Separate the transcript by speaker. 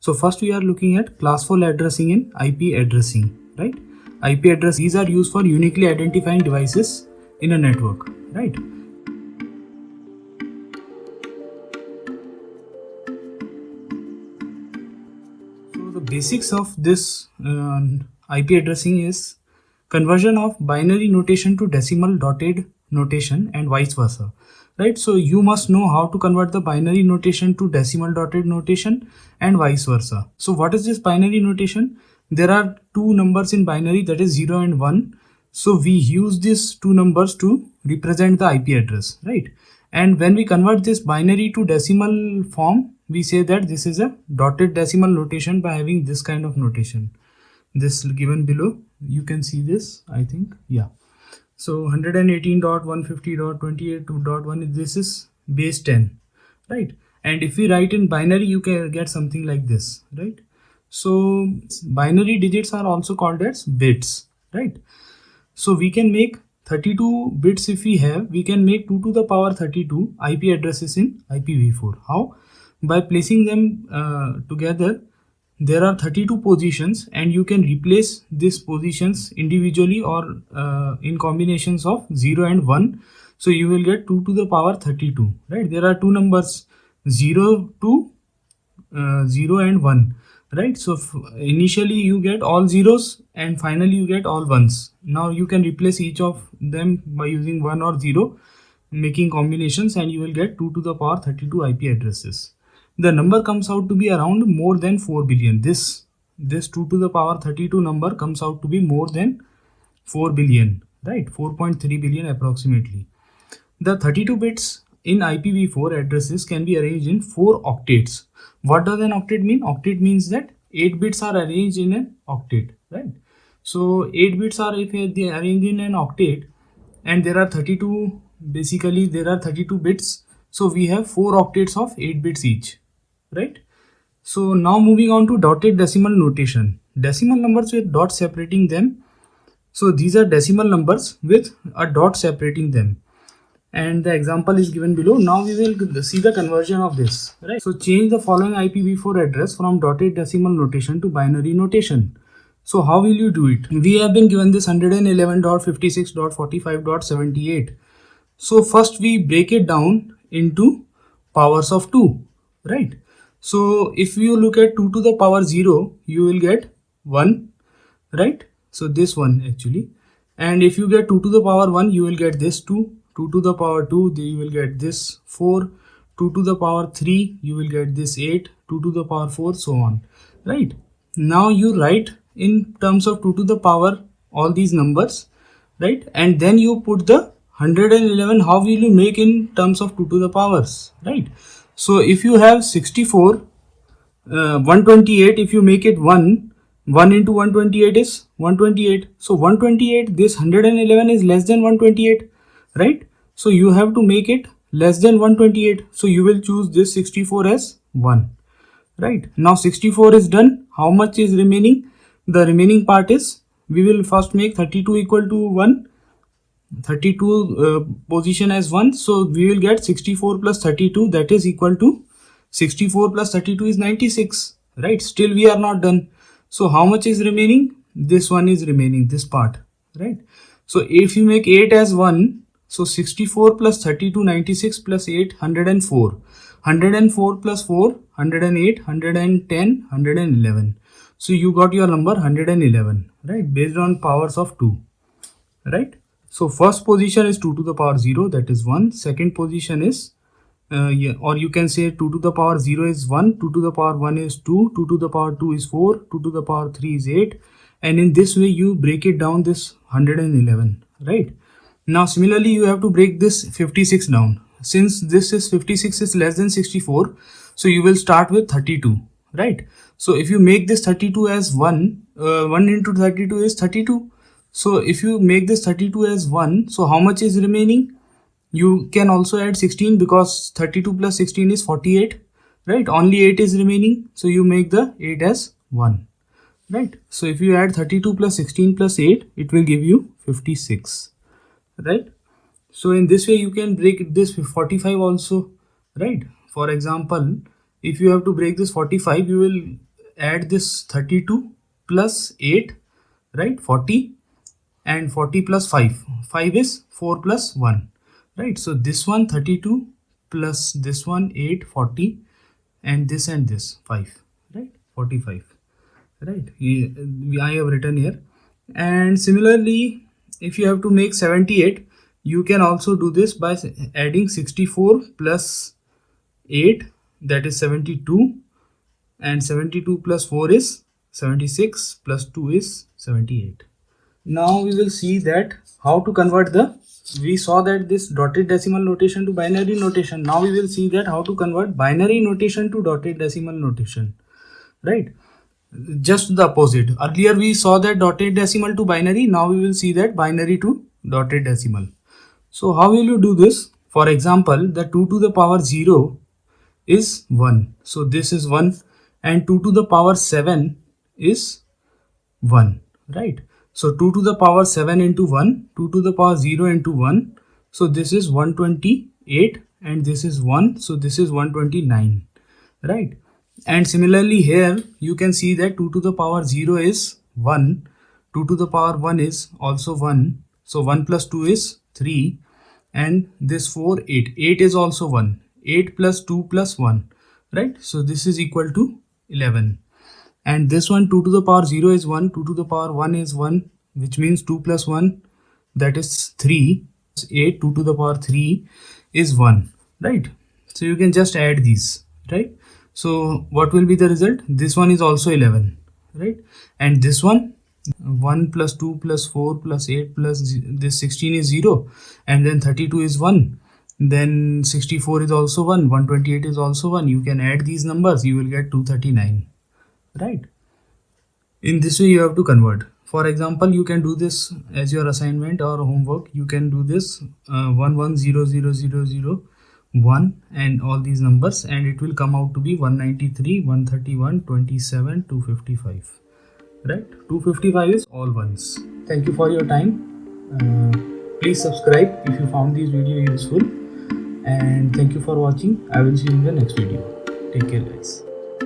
Speaker 1: So first we are looking at classful addressing and IP addressing, right? IP address, these are used for uniquely identifying devices in a network, right? So the basics of this IP addressing is conversion of binary notation to decimal dotted notation and vice versa, right? So you must know how to convert the binary notation to decimal dotted notation and vice versa. So what is this binary notation? There are two numbers in binary, that is 0 and 1. So we use these two numbers to represent the IP address, right? And when we convert this binary to decimal form, we say that this is a dotted decimal notation by having this kind of notation. This given below, you can see this, I think, yeah. So 118.150.28.1, this is base 10, right? And if we write in binary, you can get something like this, right? So binary digits are also called as bits, right? So we can make 32 bits. If we have, we can make 2 to the power 32 IP addresses in IPv4. How? By placing them together, there are 32 positions and you can replace these positions individually or in combinations of 0 and 1. So you will get 2 to the power 32, right? There are two numbers, 0 to 0 and 1, right? So initially you get all zeros and finally you get all ones. Now you can replace each of them by using 1 or 0, making combinations, and you will get 2 to the power 32 IP addresses. The number comes out to be around more than 4 billion. This 2 to the power 32 number comes out to be more than 4 billion, right? 4.3 billion approximately. The 32 bits in IPv4 addresses can be arranged in 4 octets. What does an octet mean? Octet means that 8 bits are arranged in an octet, right? So 8 bits are, if they are arranged in an octet, and there are 32, basically there are 32 bits. So we have 4 octets of 8 bits each, right? So now moving on to dotted decimal notation. Decimal numbers with dots separating them. So these are decimal numbers with a dot separating them. And the example is given below. Now we will see the conversion of this, right? So change the following IPv4 address from dotted decimal notation to binary notation. So how will you do it? We have been given this 111.56.45.78. So first we break it down into powers of 2, right? So if you look at 2 to the power 0, you will get 1, right? So this one actually. And if you get 2 to the power 1, you will get this 2. 2 to the power 2, you will get this 4. 2 to the power 3, you will get this 8. 2 to the power 4, so on, right? Now you write in terms of 2 to the power all these numbers, right? And then you put the 111. How will you make in terms of 2 to the powers, right? So if you have 64, 128, if you make it 1 into 128 is 128. So 128, this 111 is less than 128, right? So you have to make it less than 128. So you will choose this 64 as 1, right? Now 64 is done. How much is remaining? The remaining part is, we will first make 32 equal to 1, 32 position as 1. So we will get 64 plus 32, that is equal to 64 plus 32 is 96, right? Still we are not done. So how much is remaining? This one is remaining, this part, right? So if you make 8 as 1, so 64 plus 32, 96 plus 8, 104. 104 plus 4, 108, 110, 111. So you got your number 111, right? Based on powers of 2, right? So first position is 2 to the power 0, that is 1. Second position is, or you can say 2 to the power 0 is 1, 2 to the power 1 is 2, 2 to the power 2 is 4, 2 to the power 3 is 8. And in this way you break it down, this 111, right? Now similarly you have to break this 56 down. Since this is 56 is less than 64, so you will start with 32, right? So if you make this 32 as 1, 1 into 32 is 32. So if you make this 32 as 1, so how much is remaining? You can also add 16, because 32 plus 16 is 48, right? Only 8 is remaining, so you make the 8 as 1, right? So if you add 32 plus 16 plus 8, it will give you 56, right? So in this way you can break this 45 also, right? For example, if you have to break this 45, you will add this 32 plus 8, right, 40, and 40 plus 5. 5 is 4 plus 1, right? So this one 32 plus this one 8, 40, and this 5, right? 45, right? I have written here. And similarly, if you have to make 78, you can also do this by adding 64 plus 8, that is 72, and 72 plus 4 is 76, plus 2 is 78. Now we will see that how to convert we saw that this dotted decimal notation to binary notation. Now we will see that how to convert binary notation to dotted decimal notation, right? Just the opposite. Earlier we saw that dotted decimal to binary. Now we will see that binary to dotted decimal. So how will you do this? For example, the 2 to the power 0 is 1. So this is 1, and 2 to the power 7 is 1, right? So 2 to the power 7 into 1, 2 to the power 0 into 1. So this is 128, and this is 1. So this is 129, right? And similarly here you can see that 2 to the power 0 is 1, 2 to the power 1 is also 1. So 1 plus 2 is 3, and this 4, 8. 8 is also 1. 8 plus 2 plus 1, right? So this is equal to 11. And this one 2 to the power 0 is 1, 2 to the power 1 is 1, which means 2 plus 1, that is 3. 8, 2 to the power 3 is 1, right? So you can just add these, right? So what will be the result? This one is also 11, right? And this one 1 plus 2 plus 4 plus 8 plus this 16 is 0, and then 32 is 1, then 64 is also 1, 128 is also 1. You can add these numbers, you will get 239, right? In this way you have to convert. For example, you can do this as your assignment or homework. You can do this 11000001 and all these numbers, and it will come out to be 193, 131, 27, 255, right? 255 is all ones. Thank you for your time. Please subscribe if you found this video useful, and thank you for watching. I will see you in the next video. Take care, guys.